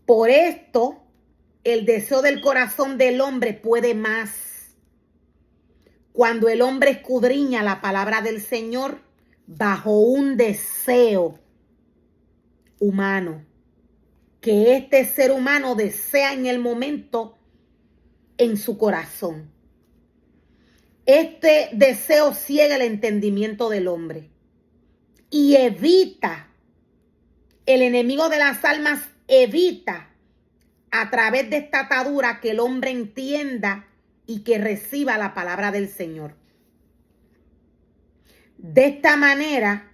Por esto, el deseo del corazón del hombre puede más. Cuando el hombre escudriña la palabra del Señor bajo un deseo humano, que este ser humano desea en el momento en su corazón. Este deseo ciega el entendimiento del hombre y evita, el enemigo de las almas evita a través de esta atadura que el hombre entienda y que reciba la palabra del Señor. De esta manera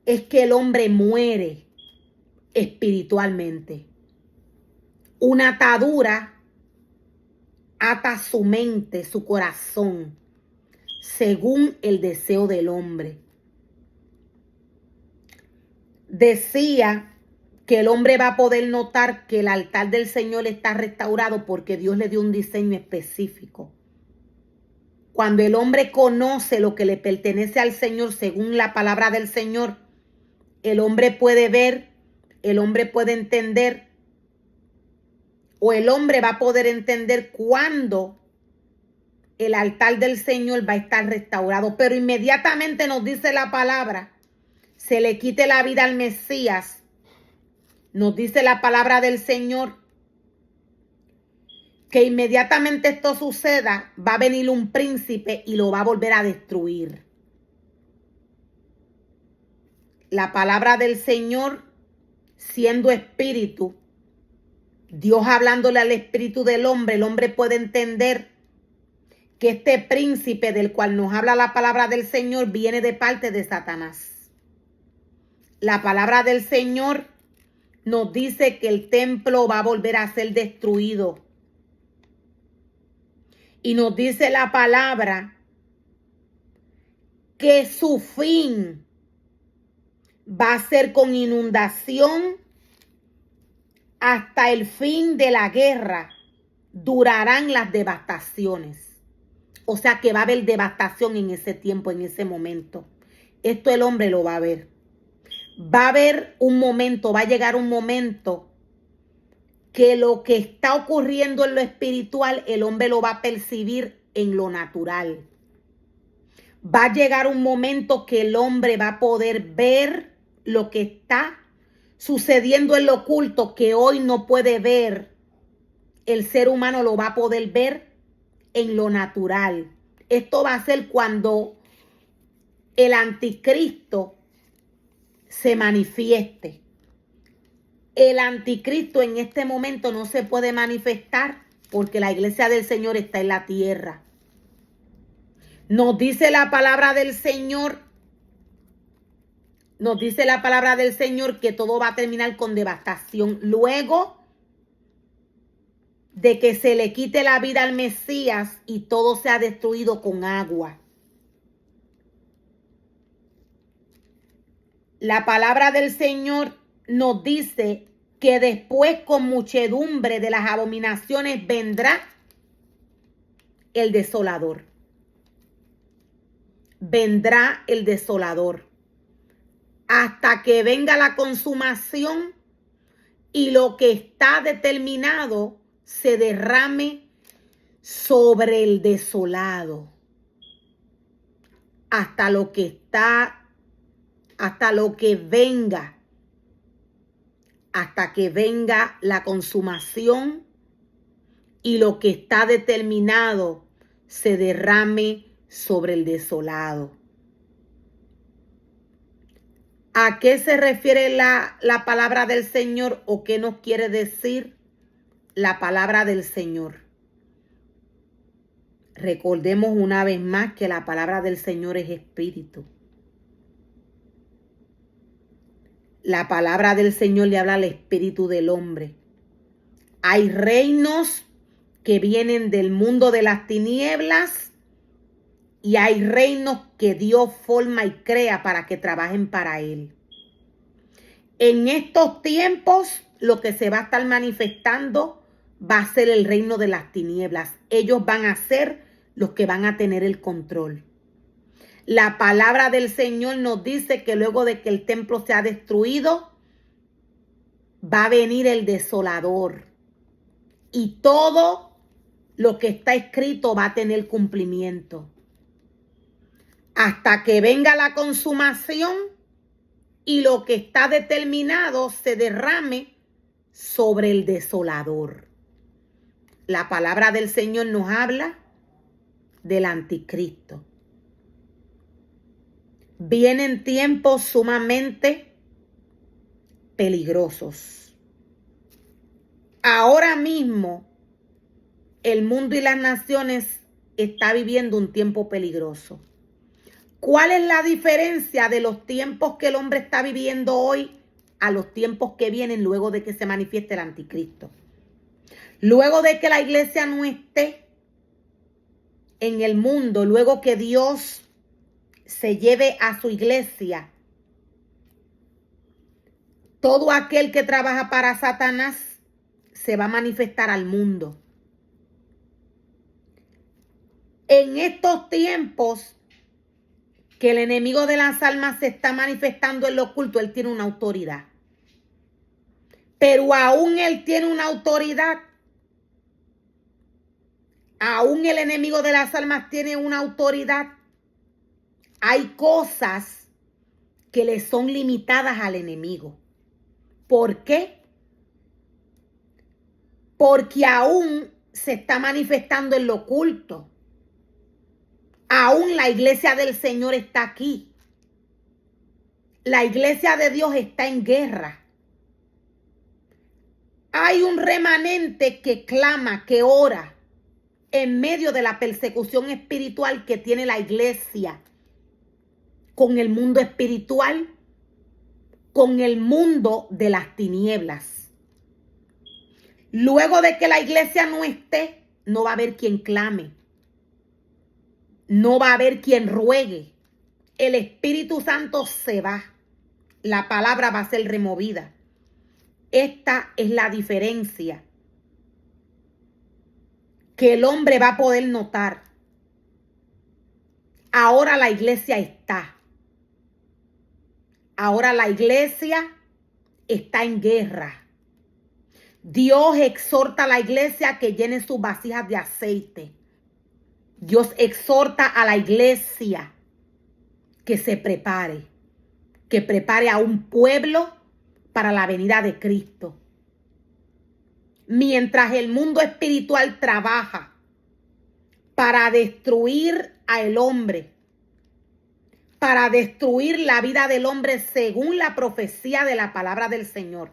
es que el hombre muere espiritualmente. Una atadura ata su mente, su corazón, según el deseo del hombre. Decía que el hombre va a poder notar que el altar del Señor está restaurado porque Dios le dio un diseño específico. Cuando el hombre conoce lo que le pertenece al Señor según la palabra del Señor, el hombre puede ver, el hombre puede entender, o el hombre va a poder entender cuándo el altar del Señor va a estar restaurado. Pero inmediatamente nos dice la palabra, se le quite la vida al Mesías. Nos dice la palabra del Señor que inmediatamente esto suceda, va a venir un príncipe y lo va a volver a destruir. La palabra del Señor, siendo espíritu, Dios hablándole al espíritu del hombre, el hombre puede entender que este príncipe del cual nos habla la palabra del Señor viene de parte de Satanás. La palabra del Señor nos dice que el templo va a volver a ser destruido. Y nos dice la palabra que su fin va a ser con inundación hasta el fin de la guerra. Durarán las devastaciones. O sea que va a haber devastación en ese tiempo, en ese momento. Esto el hombre lo va a ver. Va a haber un momento, va a llegar un momento que lo que está ocurriendo en lo espiritual, el hombre lo va a percibir en lo natural. Va a llegar un momento que el hombre va a poder ver lo que está sucediendo en lo oculto, que hoy no puede ver. El ser humano lo va a poder ver en lo natural. Esto va a ser cuando el anticristo se manifieste. El anticristo en este momento no se puede manifestar porque la iglesia del Señor está en la tierra. Nos dice la palabra del Señor, que todo va a terminar con devastación. Luego de que se le quite la vida al Mesías y todo sea destruido con agua. La palabra del Señor nos dice que después con muchedumbre de las abominaciones vendrá el desolador. Vendrá el desolador. Hasta que venga la consumación y lo que está determinado se derrame sobre el desolado. Hasta lo que venga. Hasta que venga la consumación y lo que está determinado se derrame sobre el desolado. ¿A qué se refiere la palabra del Señor o qué nos quiere decir la palabra del Señor? Recordemos una vez más que la palabra del Señor es espíritu. La palabra del Señor le habla al espíritu del hombre. Hay reinos que vienen del mundo de las tinieblas y hay reinos que Dios forma y crea para que trabajen para Él. En estos tiempos, lo que se va a estar manifestando va a ser el reino de las tinieblas. Ellos van a ser los que van a tener el control. La palabra del Señor nos dice que luego de que el templo sea destruido, va a venir el desolador. Y todo lo que está escrito va a tener cumplimiento. Hasta que venga la consumación y lo que está determinado se derrame sobre el desolador. La palabra del Señor nos habla del anticristo. Vienen tiempos sumamente peligrosos. Ahora mismo el mundo y las naciones están viviendo un tiempo peligroso. ¿Cuál es la diferencia de los tiempos que el hombre está viviendo hoy a los tiempos que vienen luego de que se manifieste el anticristo? Luego de que la iglesia no esté en el mundo, luego que Dios se lleve a su iglesia, todo aquel que trabaja para Satanás se va a manifestar al mundo. En estos tiempos que el enemigo de las almas se está manifestando en lo oculto, él tiene una autoridad. Pero aún él tiene una autoridad. Aún el enemigo de las almas tiene una autoridad. Hay cosas que le son limitadas al enemigo. ¿Por qué? Porque aún se está manifestando en lo oculto. Aún la iglesia del Señor está aquí. La iglesia de Dios está en guerra. Hay un remanente que clama, que ora en medio de la persecución espiritual que tiene la iglesia con el mundo espiritual, con el mundo de las tinieblas. Luego de que la iglesia no esté, no va a haber quien clame. No va a haber quien ruegue. El Espíritu Santo se va. La palabra va a ser removida. Esta es la diferencia que el hombre va a poder notar. Ahora la iglesia está. Ahora la iglesia está en guerra. Dios exhorta a la iglesia que llene sus vasijas de aceite. Dios exhorta a la iglesia que se prepare, que prepare a un pueblo para la venida de Cristo. Mientras el mundo espiritual trabaja para destruir al hombre, para destruir la vida del hombre según la profecía de la palabra del Señor.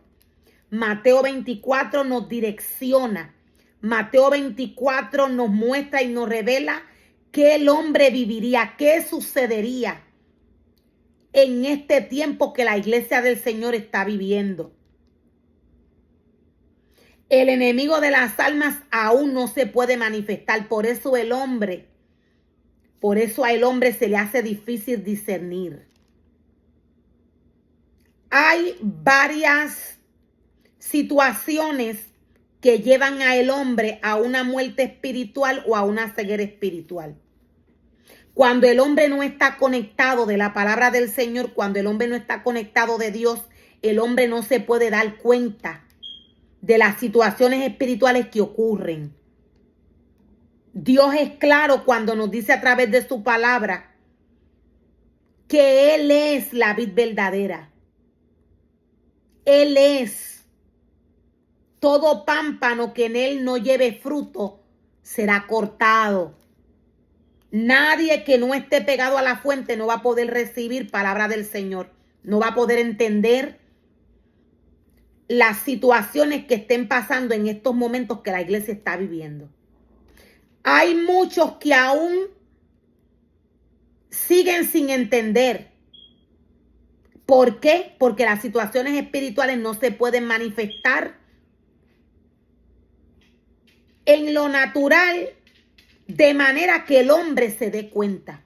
Mateo 24 nos direcciona. Mateo 24 nos muestra y nos revela que el hombre viviría, qué sucedería en este tiempo que la iglesia del Señor está viviendo. El enemigo de las almas aún no se puede manifestar, por eso al hombre se le hace difícil discernir. Hay varias situaciones que llevan al hombre a una muerte espiritual o a una ceguera espiritual. Cuando el hombre no está conectado de la palabra del Señor, cuando el hombre no está conectado de Dios, el hombre no se puede dar cuenta de las situaciones espirituales que ocurren. Dios es claro cuando nos dice a través de su palabra que Él es la vid verdadera. Él es. Todo pámpano que en él no lleve fruto será cortado. Nadie que no esté pegado a la fuente no va a poder recibir palabra del Señor. No va a poder entender las situaciones que estén pasando en estos momentos que la iglesia está viviendo. Hay muchos que aún siguen sin entender. ¿Por qué? Porque las situaciones espirituales no se pueden manifestar en lo natural, de manera que el hombre se dé cuenta.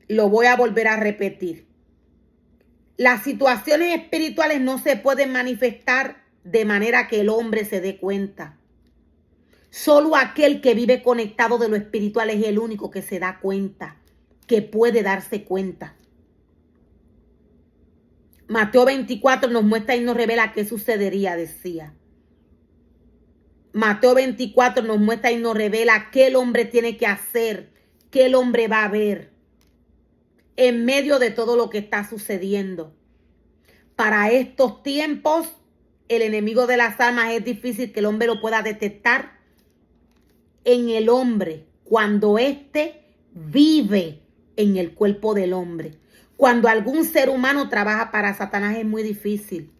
Lo voy a volver a repetir. Las situaciones espirituales no se pueden manifestar de manera que el hombre se dé cuenta. Solo aquel que vive conectado de lo espiritual es el único que se da cuenta, que puede darse cuenta. Mateo 24 nos muestra y nos revela qué sucedería, decía. Mateo 24 nos muestra y nos revela qué el hombre tiene que hacer, qué el hombre va a ver en medio de todo lo que está sucediendo. Para estos tiempos, el enemigo de las almas es difícil que el hombre lo pueda detectar en el hombre cuando éste vive en el cuerpo del hombre. Cuando algún ser humano trabaja para Satanás es muy difícil.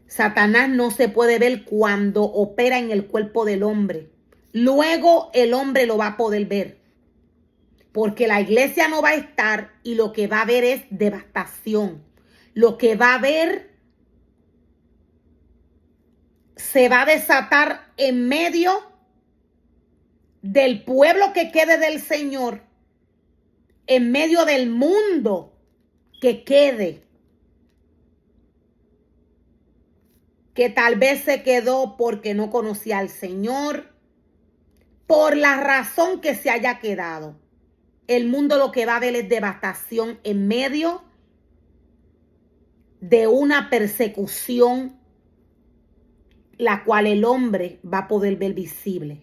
Satanás no se puede ver cuando opera en el cuerpo del hombre. Luego el hombre lo va a poder ver. Porque la iglesia no va a estar y lo que va a haber es devastación. Lo que va a haber se va a desatar en medio del pueblo que quede del Señor, en medio del mundo que quede, que tal vez se quedó porque no conocía al Señor, por la razón que se haya quedado. El mundo lo que va a ver es devastación en medio de una persecución, la cual el hombre va a poder ver visible.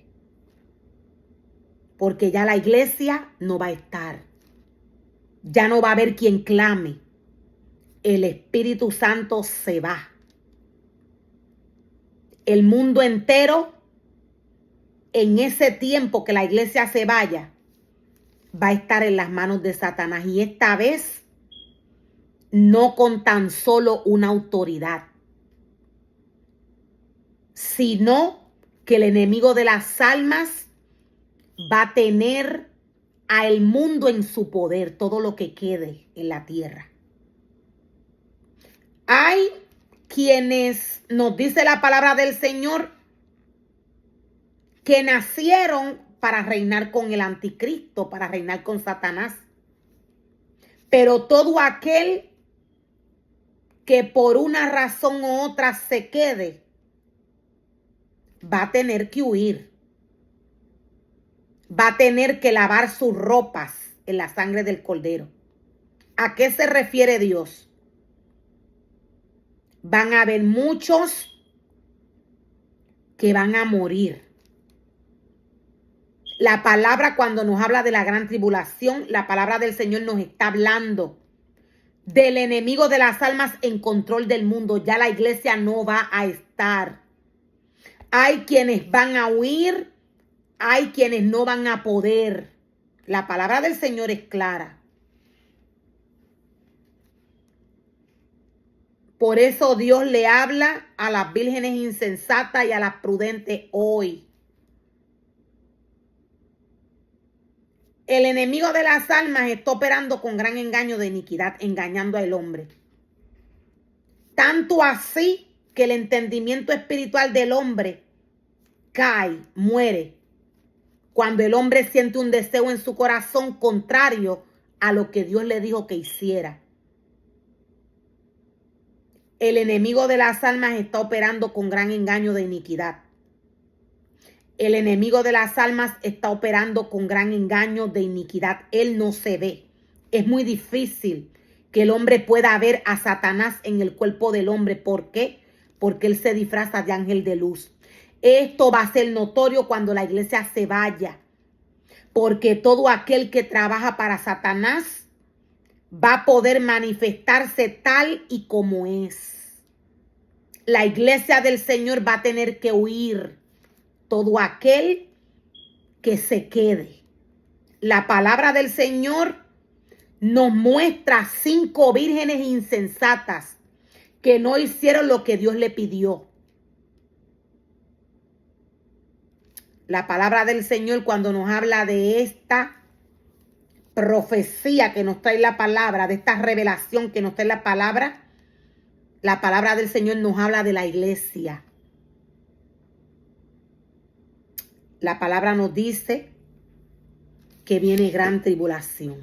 Porque ya la iglesia no va a estar. Ya no va a haber quien clame. El Espíritu Santo se va. El mundo entero, en ese tiempo que la iglesia se vaya, va a estar en las manos de Satanás. Y esta vez, no con tan solo una autoridad, sino que el enemigo de las almas va a tener al mundo en su poder, todo lo que quede en la tierra. Hay quienes, nos dice la palabra del Señor, que nacieron para reinar con el anticristo, para reinar con Satanás. Pero todo aquel que por una razón u otra se quede, va a tener que huir. Va a tener que lavar sus ropas en la sangre del Cordero. ¿A qué se refiere Dios? Van a haber muchos que van a morir. La palabra, cuando nos habla de la gran tribulación, la palabra del Señor nos está hablando del enemigo de las almas en control del mundo. Ya la iglesia no va a estar. Hay quienes van a huir, hay quienes no van a poder. La palabra del Señor es clara. Por eso Dios le habla a las vírgenes insensatas y a las prudentes hoy. El enemigo de las almas está operando con gran engaño de iniquidad, engañando al hombre. Tanto así que el entendimiento espiritual del hombre cae, muere, cuando el hombre siente un deseo en su corazón contrario a lo que Dios le dijo que hiciera. El enemigo de las almas está operando con gran engaño de iniquidad. El enemigo de las almas está operando con gran engaño de iniquidad. Él no se ve. Es muy difícil que el hombre pueda ver a Satanás en el cuerpo del hombre. ¿Por qué? Porque él se disfraza de ángel de luz. Esto va a ser notorio cuando la iglesia se vaya. Porque todo aquel que trabaja para Satanás va a poder manifestarse tal y como es. La iglesia del Señor va a tener que huir. Todo aquel que se quede. La palabra del Señor nos muestra 5 vírgenes insensatas que no hicieron lo que Dios le pidió. La palabra del Señor, cuando nos habla de esta profecía que nos trae la palabra, de esta revelación que nos trae la palabra del Señor nos habla de la iglesia. La palabra nos dice que viene gran tribulación.